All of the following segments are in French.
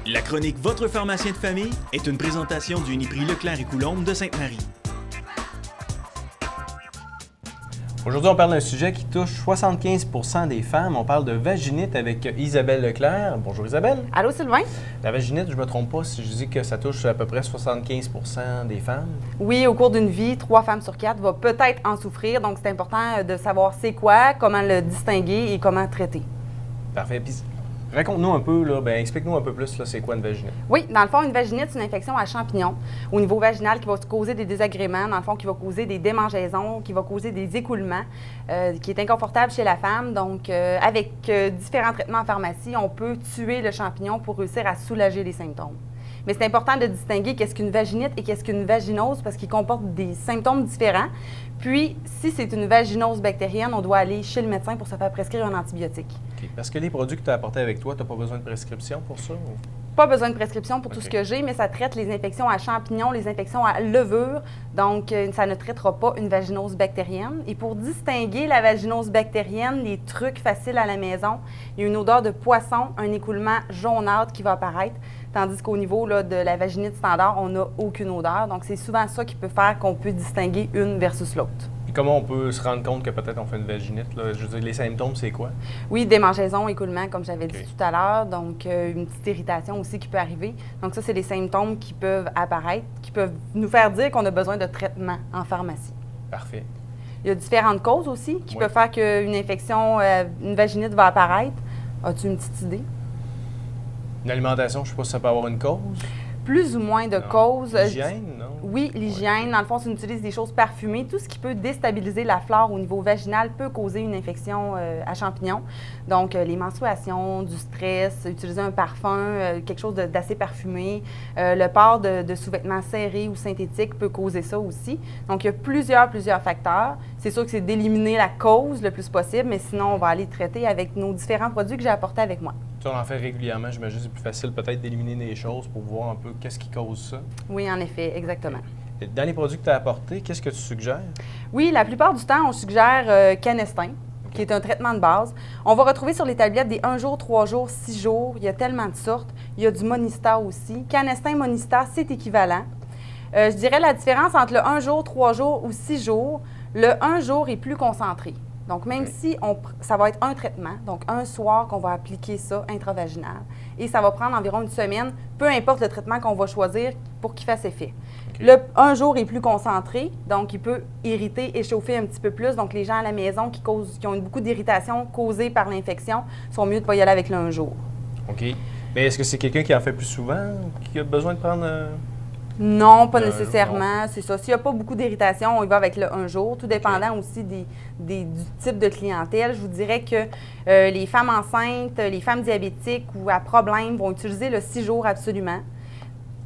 La chronique Votre pharmacien de famille est une présentation du Uniprix Leclerc et Coulombe de Sainte-Marie. Aujourd'hui, on parle d'un sujet qui touche 75% des femmes. On parle de vaginite avec Isabelle Leclerc. Bonjour Isabelle. Allô Sylvain? La vaginite, je ne me trompe pas si je dis que ça touche à peu près 75% des femmes. Oui, au cours d'une vie, 3 femmes sur 4 vont peut-être en souffrir. Donc, c'est important de savoir c'est quoi, comment le distinguer et comment traiter. Parfait. Puis, raconte-nous un peu, explique-nous un peu plus, c'est quoi une vaginite? Oui, dans le fond, une vaginite, c'est une infection à champignons au niveau vaginal qui va causer des désagréments, dans le fond, qui va causer des démangeaisons, qui va causer des écoulements, qui est inconfortable chez la femme. Donc, avec différents traitements en pharmacie, on peut tuer le champignon pour réussir à soulager les symptômes. Mais c'est important de distinguer qu'est-ce qu'une vaginite et qu'est-ce qu'une vaginose parce qu'ils comportent des symptômes différents. Puis, si c'est une vaginose bactérienne, on doit aller chez le médecin pour se faire prescrire un antibiotique. Okay. Parce que les produits que tu as apportés avec toi, tu n'as pas besoin de prescription pour ça? Ou? Pas besoin de prescription pour tout ce que j'ai, mais ça traite les infections à champignons, les infections à levure. Donc, ça ne traitera pas une vaginose bactérienne. Et pour distinguer la vaginose bactérienne, les trucs faciles à la maison, il y a une odeur de poisson, un écoulement jaunâtre qui va apparaître. Tandis qu'au niveau là, de la vaginite standard, on n'a aucune odeur. Donc, c'est souvent ça qui peut faire qu'on peut distinguer une versus l'autre. Et comment on peut se rendre compte que peut-être on fait une vaginite? Là? Je veux dire, les symptômes, c'est quoi? Oui, démangeaisons, écoulement, comme j'avais dit tout à l'heure. Donc, une petite irritation aussi qui peut arriver. Donc, ça, c'est des symptômes qui peuvent apparaître, qui peuvent nous faire dire qu'on a besoin de traitement en pharmacie. Parfait. Il y a différentes causes aussi qui peuvent faire qu'une infection, une vaginite va apparaître. As-tu une petite idée? Une alimentation, je ne sais pas si ça peut avoir une cause. Plus ou moins de causes. L'hygiène, non? Oui, l'hygiène. Dans le fond, si on utilise des choses parfumées, tout ce qui peut déstabiliser la flore au niveau vaginal peut causer une infection à champignons. Donc, les menstruations, du stress, utiliser un parfum, quelque chose d'assez parfumé. Le port de sous-vêtements serrés ou synthétiques peut causer ça aussi. Donc, il y a plusieurs facteurs. C'est sûr que c'est d'éliminer la cause le plus possible, mais sinon, on va aller traiter avec nos différents produits que j'ai apportés avec moi. Tu en fais régulièrement, j'imagine que c'est plus facile peut-être d'éliminer des choses pour voir un peu qu'est-ce qui cause ça. Oui, en effet, exactement. Dans les produits que tu as apportés, qu'est-ce que tu suggères? Oui, la plupart du temps, on suggère Canestin, qui est un traitement de base. On va retrouver sur les tablettes des 1 jour, 3 jours, 6 jours. Il y a tellement de sortes. Il y a du Monista aussi. Canestin, Monista, c'est équivalent. Je dirais la différence entre le 1 jour, 3 jours ou 6 jours, le 1 jour est plus concentré. Donc, même si ça va être un traitement, donc un soir qu'on va appliquer ça intravaginal, et ça va prendre environ une semaine, peu importe le traitement qu'on va choisir pour qu'il fasse effet. Le 1 jour est plus concentré, donc il peut irriter, échauffer un petit peu plus. Donc, les gens à la maison qui ont beaucoup d'irritation causée par l'infection sont mieux de ne pas y aller avec le 1 jour. OK. Mais est-ce que c'est quelqu'un qui en fait plus souvent, qui a besoin de prendre... Non, pas nécessairement, c'est ça. S'il n'y a pas beaucoup d'irritation, on y va avec le 1 jour, tout dépendant aussi du type de clientèle. Je vous dirais que les femmes enceintes, les femmes diabétiques ou à problème vont utiliser le 6 jours absolument.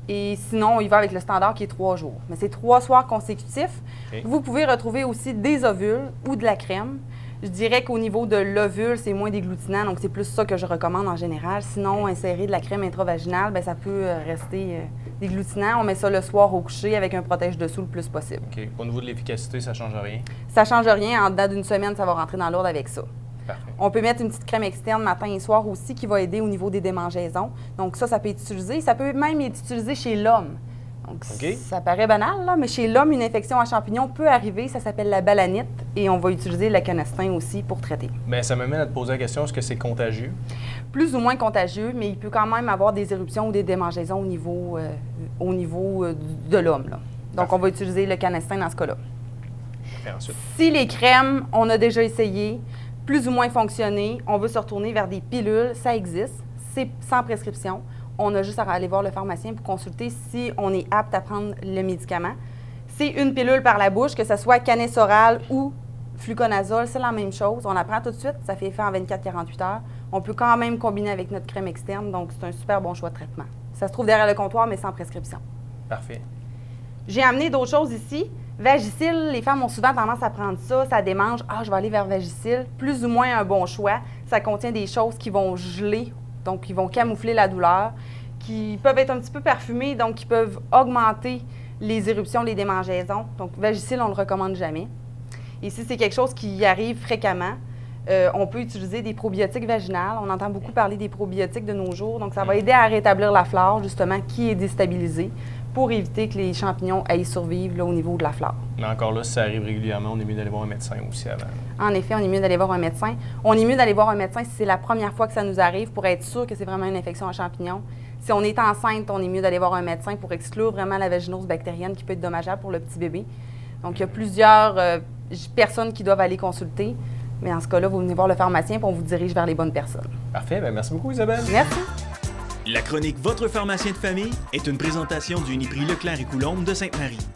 Et sinon, on y va avec le standard qui est 3 jours. Mais c'est 3 soirs consécutifs. Vous pouvez retrouver aussi des ovules ou de la crème. Je dirais qu'au niveau de l'ovule, c'est moins déglutinant, donc c'est plus ça que je recommande en général. Sinon, insérer de la crème intravaginale, bien, ça peut rester déglutinant. On met ça le soir au coucher avec un protège-dessous le plus possible. OK. Au niveau de l'efficacité, ça ne change rien? Ça ne change rien. En dedans d'une semaine, ça va rentrer dans l'ordre avec ça. Parfait. On peut mettre une petite crème externe matin et soir aussi qui va aider au niveau des démangeaisons. Donc ça peut être utilisé. Ça peut même être utilisé chez l'homme. Donc, ça paraît banal, là, mais chez l'homme, une infection à champignons peut arriver. Ça s'appelle la balanite et on va utiliser le Canestin aussi pour traiter. Bien, ça m'amène à te poser la question, est-ce que c'est contagieux? Plus ou moins contagieux, mais il peut quand même avoir des éruptions ou des démangeaisons au niveau de l'homme. Là. Donc, on va utiliser le Canestin dans ce cas-là. Ensuite. Si les crèmes, on a déjà essayé, plus ou moins fonctionné, on veut se retourner vers des pilules, ça existe, c'est sans prescription. On a juste à aller voir le pharmacien pour consulter si on est apte à prendre le médicament. C'est une pilule par la bouche, que ce soit Canesorale ou Fluconazole, c'est la même chose. On la prend tout de suite, ça fait effet en 24-48 heures. On peut quand même combiner avec notre crème externe, donc c'est un super bon choix de traitement. Ça se trouve derrière le comptoir, mais sans prescription. Parfait. J'ai amené d'autres choses ici. Vagisil, les femmes ont souvent tendance à prendre ça, ça démange. Ah, je vais aller vers Vagisil. Plus ou moins un bon choix. Ça contient des choses qui vont geler, donc qui vont camoufler la douleur, qui peuvent être un petit peu parfumées, donc qui peuvent augmenter les éruptions, les démangeaisons. Donc, Vagisil, on ne le recommande jamais. Et si c'est quelque chose qui arrive fréquemment, On peut utiliser des probiotiques vaginales. On entend beaucoup parler des probiotiques de nos jours. Donc, ça va aider à rétablir la flore, justement, qui est déstabilisée, pour éviter que les champignons aillent survivre là, au niveau de la flore. Mais encore là, si ça arrive régulièrement, on est mieux d'aller voir un médecin aussi avant. En effet, on est mieux d'aller voir un médecin. On est mieux d'aller voir un médecin si c'est la première fois que ça nous arrive pour être sûr que c'est vraiment une infection à champignons. Si on est enceinte, on est mieux d'aller voir un médecin pour exclure vraiment la vaginose bactérienne qui peut être dommageable pour le petit bébé. Donc, il y a plusieurs personnes qui doivent aller consulter. Mais en ce cas-là, vous venez voir le pharmacien et on vous dirige vers les bonnes personnes. Parfait. Bien, merci beaucoup, Isabelle. Merci. La chronique Votre pharmacien de famille est une présentation du Uniprix Leclerc et Coulombe de Sainte-Marie.